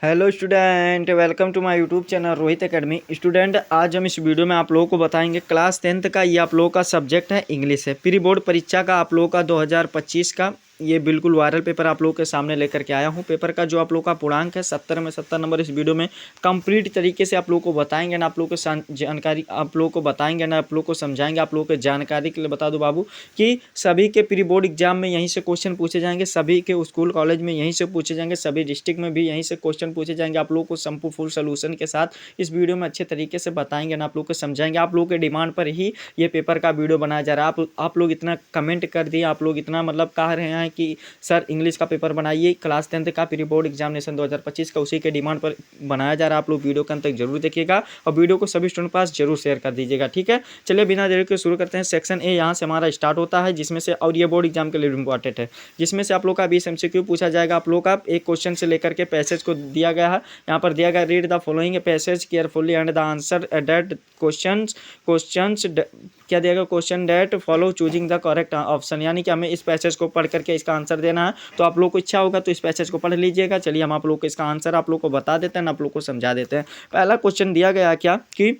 Hello student, welcome to my YouTube channel Rohit academy. Student, आज हम इस वीडियो में आप लोगों को बताएंगे क्लास 10th का ये आप लोगों का सब्जेक्ट है इंग्लिश है। प्री बोर्ड परीक्षा का आप लोगों का 2025 का ये बिल्कुल वायरल पेपर आप लोगों के सामने लेकर के आया हूँ। पेपर का जो आप लोगों का पूर्णांक है 70 में 70 नंबर इस वीडियो में कंप्लीट तरीके से आप लोगों को बताएंगे ना, आप लोगों को जानकारी आप लोगों को बताएंगे ना, आप लोगों को समझाएंगे। आप लोगों को जानकारी के लिए बता दो बाबू कि सभी के प्री बोर्ड एग्जाम में यहीं से क्वेश्चन पूछे जाएंगे, सभी के स्कूल कॉलेज में यहीं से पूछे जाएंगे, सभी डिस्ट्रिक्ट में भी यहीं से क्वेश्चन पूछे जाएंगे। आप लोगों को संपूर्ण फुल सोल्यूशन के साथ इस वीडियो में अच्छे तरीके से बताएंगे ना, आप लोग को समझाएंगे। आप लोगों के डिमांड पर ही ये पेपर का वीडियो बनाया जा रहा है। आप लोग इतना कमेंट कर दिए, आप लोग इतना मतलब कह रहे हैं कि सर इंग्लिश का पेपर बनाइए, क्लास 10th का प्री बोर्ड एग्जामिनेशन 2025 का, उसी के डिमांड पर बनाया जा रहा है। आप लोग वीडियो के अंत तक जरूर देखिएगा और वीडियो को सभी स्टूडेंट पास जरूर शेयर कर दीजिएगा, ठीक है। चलिए बिना देरी के शुरू करते हैं। सेक्शन ए यहाँ से हमारा स्टार्ट होता है, जिसमें से और ये बोर्ड एग्जाम के लिए इंपॉर्टेंट है, जिसमें से आप लोग का 20 MCQ पूछा जाएगा। आप लोग का एक क्वेश्चन से लेकर के पैसेज को दिया गया है, यहाँ पर दिया गया read the following passage carefully and the answer that questions क्या दिया गया, question that follow choosing the correct option, यानी कि हमें इस पैसेज को पढ़ करके इसका आंसर देना है। तो आप लोग को इच्छा होगा तो इस पैसेज को पढ़ लीजिएगा। चलिए हम आप लोग को इसका आंसर आप लोग को बता देते हैं, आप लोग को समझा देते हैं। पहला क्वेश्चन दिया गया क्या कि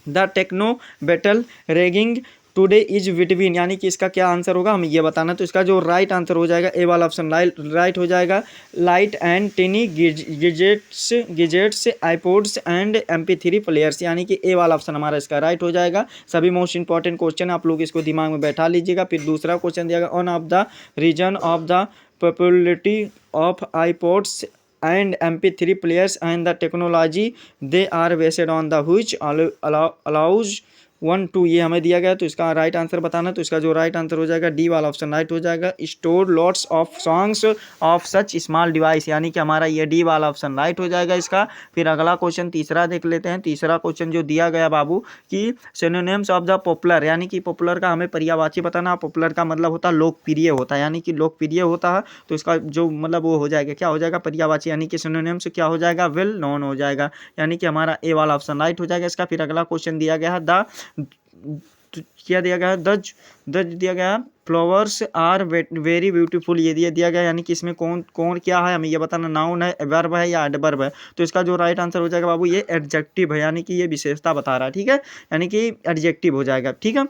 the techno battle raging today is between, यानी कि इसका क्या आंसर होगा हमें ये बताना। तो इसका जो राइट आंसर हो जाएगा ए वाला ऑप्शन राइट हो जाएगा। Light and tiny gadgets iPods and MP3 players, यानी कि ए वाला ऑप्शन हमारा इसका राइट हो जाएगा। सभी मोस्ट इंपॉर्टेंट क्वेश्चन आप लोग इसको दिमाग में बैठा लीजिएगा। फिर दूसरा क्वेश्चन दिया गया on of the reason of the popularity of iPods and MP3 players and the technology they are based on the which allows 1 2, ये हमें दिया गया। तो इसका राइट आंसर बताना। तो इसका जो राइट आंसर हो जाएगा डी वाला ऑप्शन राइट हो जाएगा। Store lots of songs of such small device, यानी कि हमारा ये डी वाला ऑप्शन राइट हो जाएगा इसका। फिर अगला क्वेश्चन तीसरा देख लेते हैं। तीसरा क्वेश्चन जो दिया गया बाबू कि सिनोनिम्स ऑफ द पॉपुलर, यानी कि पॉपुलर का हमें पर्यायवाची बताना। पॉपुलर का मतलब होता है लोकप्रिय होता है, यानी कि लोकप्रिय होता है। तो इसका जो मतलब वो हो जाएगा क्या हो जाएगा पर्यायवाची, यानी कि सिनोनिम्स क्या हो जाएगा वेल नोन हो जाएगा, यानी कि हमारा ए वाला ऑप्शन राइट हो जाएगा इसका। फिर अगला क्वेश्चन दिया गया है क्या दिया गया है दज दिया गया फ्लावर्स आर वेरी ब्यूटीफुल, ये दिया गया, यानी कि इसमें कौन कौन क्या है हमें ये बताना। नाउन है, वर्ब है या एडवर्ब है। तो इसका जो राइट आंसर हो जाएगा बाबू ये एडजेक्टिव है, यानी कि ये विशेषता बता रहा है, ठीक है, यानी कि एडजेक्टिव हो जाएगा, ठीक है।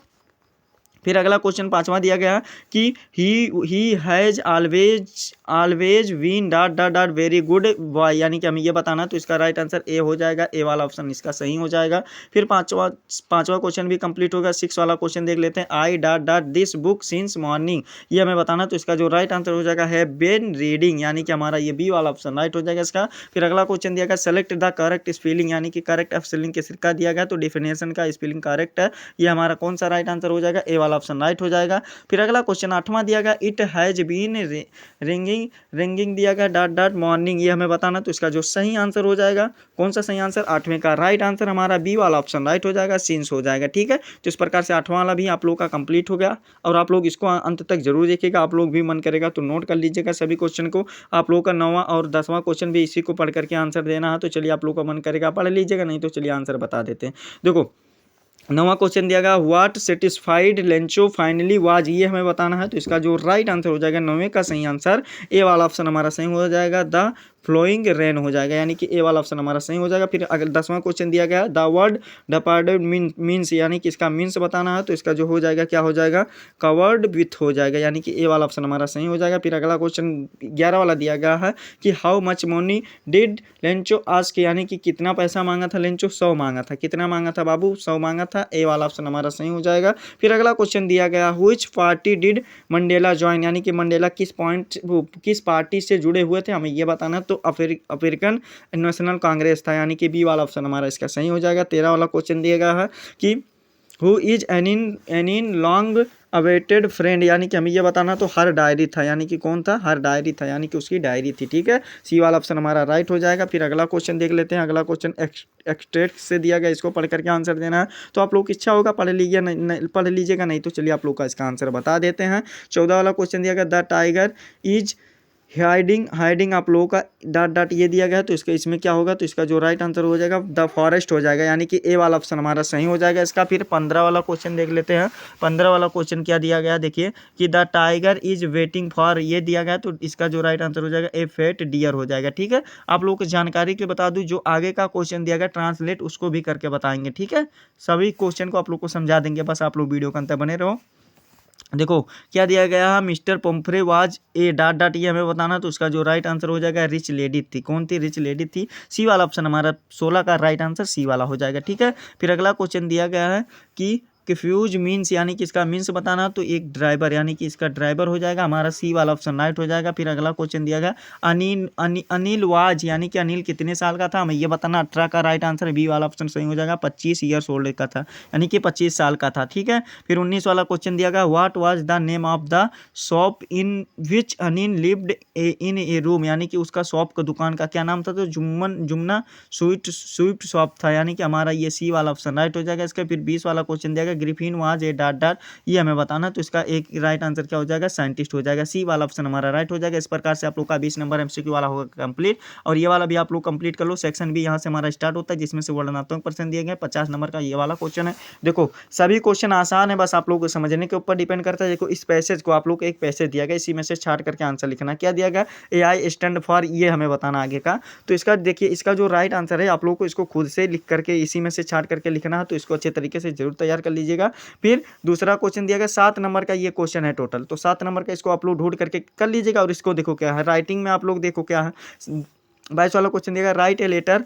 फिर अगला क्वेश्चन पांचवा दिया गया कि he has always been dot dot dot very good boy, यानी कि हमें ये बताना। तो इसका राइट आंसर ए हो जाएगा, ए वाला ऑप्शन इसका सही हो जाएगा। फिर पांचवा क्वेश्चन भी कंप्लीट होगा। 6 वाला क्वेश्चन देख लेते हैं। I dot dot this book since morning, ये हमें बताना। तो इसका जो राइट आंसर हो जाएगा है बेन रीडिंग, यानी कि हमारा ये बी वाला ऑप्शन राइट हो जाएगा इसका। फिर अगला क्वेश्चन दिया गया सेलेक्ट द करेक्ट स्पेलिंग, यानी कि करेक्ट स्पेलिंग के सिक्का दिया गया। तो डिफिनेशन का स्पेलिंग करेक्ट है, ये हमारा कौन सा राइट आंसर हो जाएगा ए वाला ऑप्शन राइट हो जाएगा। फिर अगला क्वेश्चन 8वां दिया गया इट हैज बीन रिंगिंग दिया गया डॉट डॉट मॉर्निंग, ये हमें बताना। तो इसका जो सही आंसर हो जाएगा कौन सा सही आंसर 8वें का राइट आंसर हमारा बी वाला ऑप्शन राइट हो जाएगा, सिंस हो जाएगा, ठीक है। तो इस प्रकार से 8वां वाला भी आप लोग का कंप्लीट हो गया और आप लोग इसको अंत तक जरूर देखिएगा। आप लोग भी मन करेगा तो नोट कर लीजिएगा सभी क्वेश्चन को। आप लोग का 9वां और 10वां क्वेश्चन भी इसी को पढ़ करके आंसर देना है। तो चलिए आप लोग का मन करेगा पढ़ लीजिएगा, नहीं तो चलिए आंसर बता देते हैं। देखो 9वां क्वेश्चन दिया गया what satisfied Lencho finally was, ये हमें बताना है। तो इसका जो राइट आंसर हो जाएगा 9वें का सही आंसर ए वाला ऑप्शन हमारा सही हो जाएगा, द फ्लोइंग रेन हो जाएगा, यानी कि ए वाला ऑप्शन हमारा सही हो जाएगा। फिर अगर 10वां क्वेश्चन दिया गया द वर्ड डिपार्टेड मीन्स, यानी कि इसका मीन्स बताना है। तो इसका जो हो जाएगा क्या हो जाएगा कवर्ड विथ हो जाएगा, यानी कि ए वाला ऑप्शन हमारा सही हो जाएगा। फिर अगला क्वेश्चन 11 वाला दिया गया है कि how much money did Lencho ask, यानी कि कितना पैसा मांगा था लेंचो, 100 मांगा था। कितना मांगा था बाबू 100 मांगा था, ए वाला ऑप्शन हमारा सही हो जाएगा। फिर अगला क्वेश्चन दिया गया which party did Mandela join, यानी कि मंडेला किस पार्टी से जुड़े हुए थे हमें ये बताना। तो अफ्रीकन नेशनल कांग्रेस था, यानी कि बी वाला ऑप्शन हमारा इसका सही हो जाएगा। 13 वाला क्वेश्चन दिया गया है कि who is an long awaited friend, यानी कि हमें ये बताना। तो हर डायरी था, यानी कि कौन था हर डायरी था, यानी कि उसकी डायरी थी, ठीक है। सी वाला ऑप्शन हमारा राइट हो जाएगा। फिर अगला क्वेश्चन देख लेते हैं। अगला क्वेश्चन एक्सट्रैक्ट से दिया गया, इसको पढ़ करके आंसर देना है। तो आप लोग की इच्छा होगा पढ़ लीजिएगा, नहीं तो चलिए आप लोग का इसका आंसर बता देते हैं। 14 वाला क्वेश्चन दिया गया the tiger is hiding hiding आप लोगों का डॉट डॉट ये दिया गया है, तो इसका इसमें क्या होगा, तो इसका जो राइट आंसर हो जाएगा द फॉरेस्ट हो जाएगा, यानी कि ए वाला ऑप्शन हमारा सही हो जाएगा इसका। फिर 15 वाला क्वेश्चन देख लेते हैं। 15 वाला क्वेश्चन क्या दिया गया है, देखिए कि the tiger is waiting for, ये दिया गया है, तो इसका जो राइट आंसर हो जाएगा ए फेट डियर हो जाएगा। ठीक है, आप लोगों को जानकारी के बता दूं, जो आगे का क्वेश्चन दिया गया ट्रांसलेट उसको भी करके बताएंगे। ठीक है, सभी क्वेश्चन को आप लोग को समझा देंगे, बस आप लोग वीडियो के अंत बने रहो। देखो क्या दिया गया है, mister Pomfrey was a dot dot, ये हमें बताना, तो उसका जो राइट आंसर हो जाएगा रिच लेडी थी। कौन थी, रिच लेडी थी। सी वाला ऑप्शन हमारा 16 का राइट आंसर सी वाला हो जाएगा। ठीक है, फिर अगला क्वेश्चन दिया गया है कि फ्यूज मीन्स, यानी कि इसका मीन्स बताना, तो एक ड्राइवर, यानी कि इसका ड्राइवर हो जाएगा हमारा सी वाला ऑप्शन राइट हो जाएगा। फिर अगला क्वेश्चन दिया गया अनिल वाज, यानी कि अनिल कितने साल का था, हमें ये बताना। 18 का राइट आंसर बी वाला ऑप्शन सही हो जाएगा। 25 ईयर्स ओल्ड का था, यानी कि 25 साल का था। ठीक है, फिर 19 वाला क्वेश्चन दिया गया what was the name of the shop in which Anil lived in A room, यानी कि उसका शॉप का दुकान का क्या नाम था, तो जुम्ना स्वीट शॉप था, यानी कि हमारा ये सी वाला ऑप्शन राइट हो जाएगा इसका। फिर 20 वाला क्वेश्चन दिया गया Griffin was a dot dot, ये हमें बताना, तो इसका एक राइट आंसर क्या हो जाएगा, साइंटिस्ट हो जाएगा। सी वाला ऑप्शन हमारा राइट हो जाएगा। इस प्रकार से आप लोग का 20 नंबर एमसीक्यू वाला होगा कंप्लीट, और ये वाला भी आप लोग कंप्लीट कर लो। सेक्शन भी यहाँ से हमारा स्टार्ट होता है, जिसमें से वर्णनात्मक प्रश्न दिए गए। 50 नंबर का ये वाला क्वेश्चन है। देखो सभी क्वेश्चन आसान है, बस आप लोग को समझने के ऊपर डिपेंड करता है। देखो इस पैसेज को आप लोग को एक पैसेज दिया गया, इसी में से छाट करके आंसर लिखना। क्या दिया गया, ए आई स्टैंड फॉर, ये हमें बताना आगे का। तो इसका देखिए, इसका जो राइट आंसर है आप लोग को इसको खुद से लिख करके इसी में से छाट करके लिखना है, तो इसको अच्छे तरीके से जरूर तैयार कर लीजिएगा। फिर दूसरा क्वेश्चन दिया गया 7 नंबर का, ये क्वेश्चन है टोटल, तो 7 नंबर का इसको आप लोग ढूंढ करके कर लीजिएगा। और इसको देखो क्या है, राइटिंग में आप लोग देखो क्या है। 22 वाला क्वेश्चन दिया गया write a letter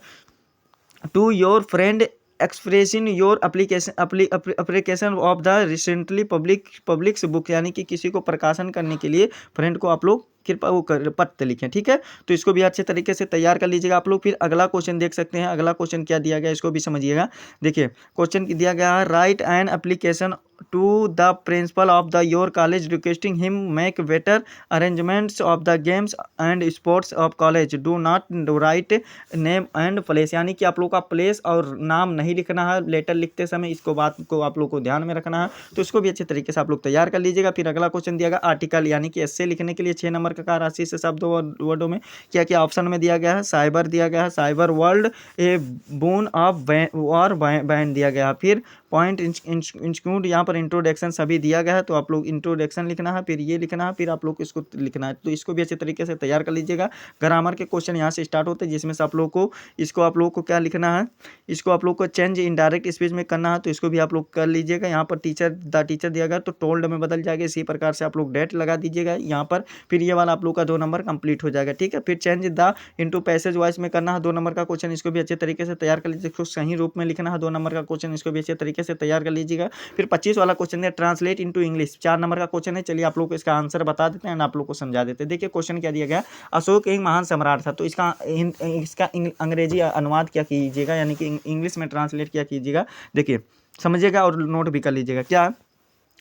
to your friend expressing your application of the recently published book, यानी कि किसी को प्रकाशन करने के लिए फ्रेंड को आप लोग कृपया वो पत्र लिखें। ठीक है, तो इसको भी अच्छे तरीके से तैयार कर लीजिएगा आप लोग। फिर अगला क्वेश्चन देख सकते हैं। अगला क्वेश्चन क्या दिया गया, इसको भी समझिएगा। देखिए क्वेश्चन दिया गया है write an application to the principal of the your college requesting him make better arrangements of the games and sports of college, do not write name and place, यानी कि आप लोग का प्लेस और नाम नहीं लिखना है लेटर लिखते समय, इसको बात को आप लोग को ध्यान में रखना है। तो इसको भी अच्छे तरीके से आप लोग तैयार कर लीजिएगा। फिर अगला क्वेश्चन दिया गया आर्टिकल, यानी कि एस्से लिखने के लिए 6 नंबर का राशि से शब्द वर्डों में क्या क्या ऑप्शन में दिया गया है। साइबर दिया गया है, cyber world A bone of और बैंड दिया गया है। फिर पॉइंट इंक्लूड, यहाँ पर इंट्रोडक्शन सभी दिया गया है, तो आप लोग इंट्रोडक्शन लिखना है, फिर ये लिखना है, फिर आप लोग इसको लिखना है। तो इसको भी अच्छे तरीके से तैयार कर लीजिएगा। ग्रामर के क्वेश्चन यहाँ से स्टार्ट होते हैं, जिसमें से आप लोग को इसको आप लोग को क्या लिखना है, इसको आप लोग को चेंज इन डायरेक्ट स्पीच में करना है, तो इसको भी आप लोग कर लीजिएगा। यहाँ पर द टीचर दिया गया, तो टोल्ड में बदल जाएगा, इसी प्रकार से आप लोग डेट लगा दीजिएगा यहाँ पर। फिर ये वाला आप लोग का 2 नंबर कंप्लीट हो जाएगा। ठीक है, फिर change the into passage voice में करना है 2 नंबर का क्वेश्चन, इसको भी अच्छे तरीके से तैयार कर लीजिए। इसको सही रूप में लिखना है 2 नंबर का क्वेश्चन, इसको भी अच्छे तरीके से तैयार कर लीजिएगा। फिर 25 वाला क्वेश्चन है ट्रांसलेट इनटू इंग्लिश, 4 नंबर का क्वेश्चन है। चलिए आप लोग को इसका आंसर बता देते हैं, आप लोग को समझा देते हैं। देखिए क्वेश्चन क्या दिया गया, अशोक एक महान सम्राट था, तो इसका अंग्रेजी अनुवाद क्या कीजिएगा, यानी कि इंग्लिश में ट्रांसलेट क्या कीजिएगा, देखिए समझिएगा और नोट भी कर लीजिएगा। क्या,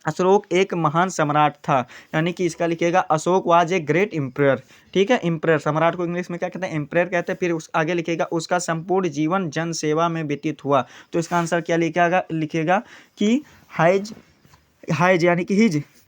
अशोक एक महान सम्राट था, यानी कि इसका लिखिएगा Ashok was a great emperor. ठीक है, एम्परर सम्राट को इंग्लिश में क्या कहते हैं, एम्परर कहते हैं। फिर उस आगे लिखिएगा उसका संपूर्ण जीवन जन सेवा में व्यतीत हुआ, तो इसका आंसर क्या लिखिएगा कि हाइज यानी कि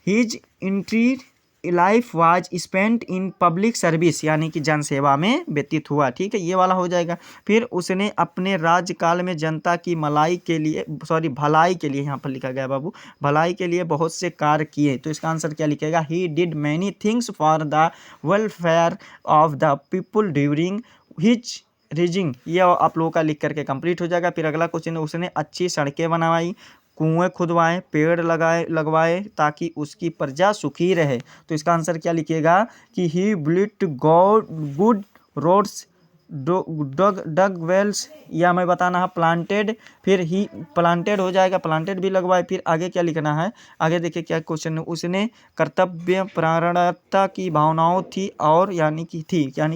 his entry life was spent in public service, यानी कि जन सेवा में व्यतीत हुआ। ठीक है, ये वाला हो जाएगा। फिर उसने अपने राज्यकाल में जनता की भलाई के लिए यहाँ पर लिखा गया बाबू, भलाई के लिए बहुत से कार्य किए, तो इसका आंसर क्या लिखेगा, he did many things for the welfare of the people during his reigning, ये आप लोगों का लिख करके कंप्लीट हो जाएगा। फिर अगला क्वेश्चन है उसने अच्छी सड़कें बनवाई, कुएं खुदवाए, पेड़ लगवाए ताकि उसकी प्रजा सुखी रहे, तो इसका आंसर क्या लिखिएगा कि ही बिल्ट गुड रोड्स, डग वेल्स, या हमें बताना है प्लांटेड, फिर ही प्लांटेड हो जाएगा, प्लांटेड भी लगवाए। फिर आगे क्या लिखना है, आगे देखिए क्या क्वेश्चन है, उसने कर्तव्य प्राणता की भावनाओं थी और यानी कि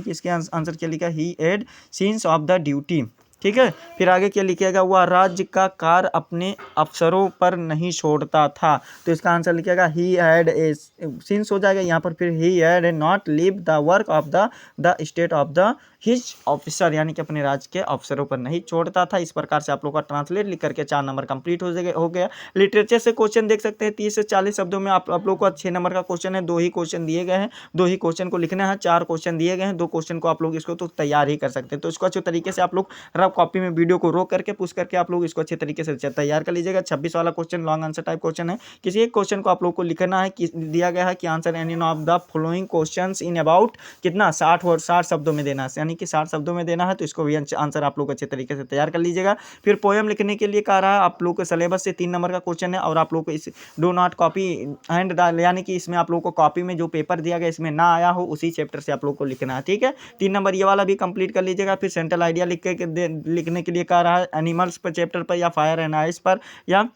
इसके आंसर क्या लिखा, he aid scenes of the duty, ठीक है। फिर आगे क्या लिखिएगा, वह राज्य का कार्य अपने अफसरों पर नहीं छोड़ता था, तो इसका आंसर लिखिएगा ही हैड ए, सिंस हो जाएगा यहाँ पर, फिर he had not leave the work of the state of the his officer, यानी कि अपने राज्य के अफसरों पर नहीं छोड़ता था। इस प्रकार से आप लोग का ट्रांसलेट लिख करके 4 नंबर कंप्लीट हो गया। लिटरेचर से क्वेश्चन देख सकते हैं 30 से 40 शब्दों में आप लोग को 6 नंबर का क्वेश्चन है, 2 ही क्वेश्चन दिए गए हैं, 2 ही क्वेश्चन को लिखना है, 4 क्वेश्चन दिए गए हैं, 2 क्वेश्चन को आप लोग इसको तो तैयार ही कर सकते हैं। तो इसको अच्छे तरीके से आप लोग रफ कॉपी में वीडियो को रोक करके पुश करके आप लोग इसको अच्छे तरीके से तैयार कर लीजिएगा। 26 वाला question long answer type question है। किसी एक क्वेश्चन को आप लोग को लिखना है, दिया गया है कि answer any of the following questions in about कितना 60 शब्दों में देना है, यानी कि 60 शब्दों में देना है। तो इसको भी आंसर आप लोग अच्छे तरीके से तैयार कर लीजिएगा। फिर पोएम लिखने के लिए कह रहा है, आप लोग को सिलेबस से 3 नंबर का क्वेश्चन है, और आप लोग को इस डू नॉट कॉपी हैंड डाल, यानी कि इसमें आप लोग को कॉपी में जो पेपर दिया गया इसमें ना आया हो उसी चैप्टर से आप लोग को लिखना है। ठीक है, 3 नंबर ये वाला भी कंप्लीट कर लीजिएगा। फिर सेंट्रल आइडिया लिखने के लिए कह रहा है, एनिमल्स पर चैप्टर पर, या फायर एंड आइस पर, या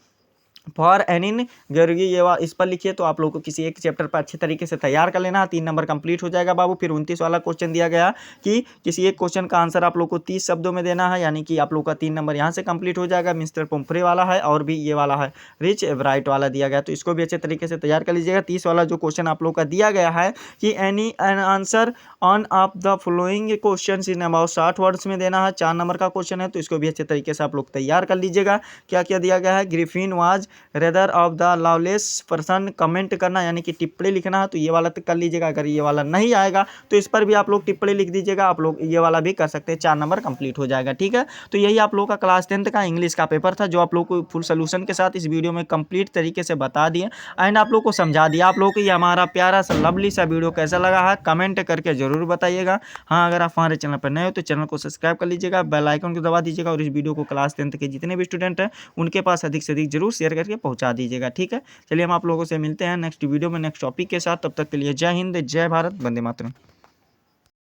फॉर एनिन जरूरी ये इस पर लिखिए। तो आप लोग को किसी एक चैप्टर पर अच्छे तरीके से तैयार कर लेना, 3 नंबर कंप्लीट हो जाएगा बाबू। फिर 29 वाला क्वेश्चन दिया गया कि किसी एक क्वेश्चन का आंसर आप लोग को 30 शब्दों में देना है, यानी कि आप लोग का 3 नंबर यहाँ से कंप्लीट हो जाएगा। मिस्टर पोम्फ्रे वाला है, और भी ये वाला है रिच एवराइट वाला दिया गया, तो इसको भी अच्छे तरीके से तैयार कर लीजिएगा। 30 वाला जो क्वेश्चन आप लोग का दिया गया है कि any an answer on of the following question in about 60 words में देना है, 4 नंबर का क्वेश्चन है, तो इसको भी अच्छे तरीके से आप लोग तैयार कर लीजिएगा। क्या क्या दिया गया है, Griffin was rather of the lawless person, comment करना यानी कि टिप्पणी लिखना है, तो ये वाला कर लीजिएगा। अगर ये वाला नहीं आएगा तो इस पर भी आप लोग टिप्पणी लिख दीजिएगा, आप लोग ये वाला भी कर सकते हैं, 4 नंबर कंप्लीट हो जाएगा। ठीक है, तो यही आप लोग का क्लास 10th का इंग्लिश का पेपर था, जो आप लोग को फुल सोल्यूशन के साथ इस वीडियो में कंप्लीट तरीके से बता दिए एंड आप लोग को समझा दिया। आप लोग को ये हमारा प्यारा सा लवली सा वीडियो कैसा लगा है कमेंट करके जरूर बताइएगा। हाँ, अगर आप हमारे चैनल पर नए हो तो चैनल को सब्सक्राइब कर लीजिएगा, बेल आइकन को दबा दीजिएगा, और इस वीडियो को क्लास 10th के जितने भी स्टूडेंट हैं उनके पास अधिक से अधिक जरूर शेयर करके पहुंचा दीजिएगा। ठीक है, चलिए हम आप लोगों से मिलते हैं नेक्स्ट वीडियो में नेक्स्ट टॉपिक के साथ। तब तक के लिए जय हिंद, जय भारत, वंदे मातरम।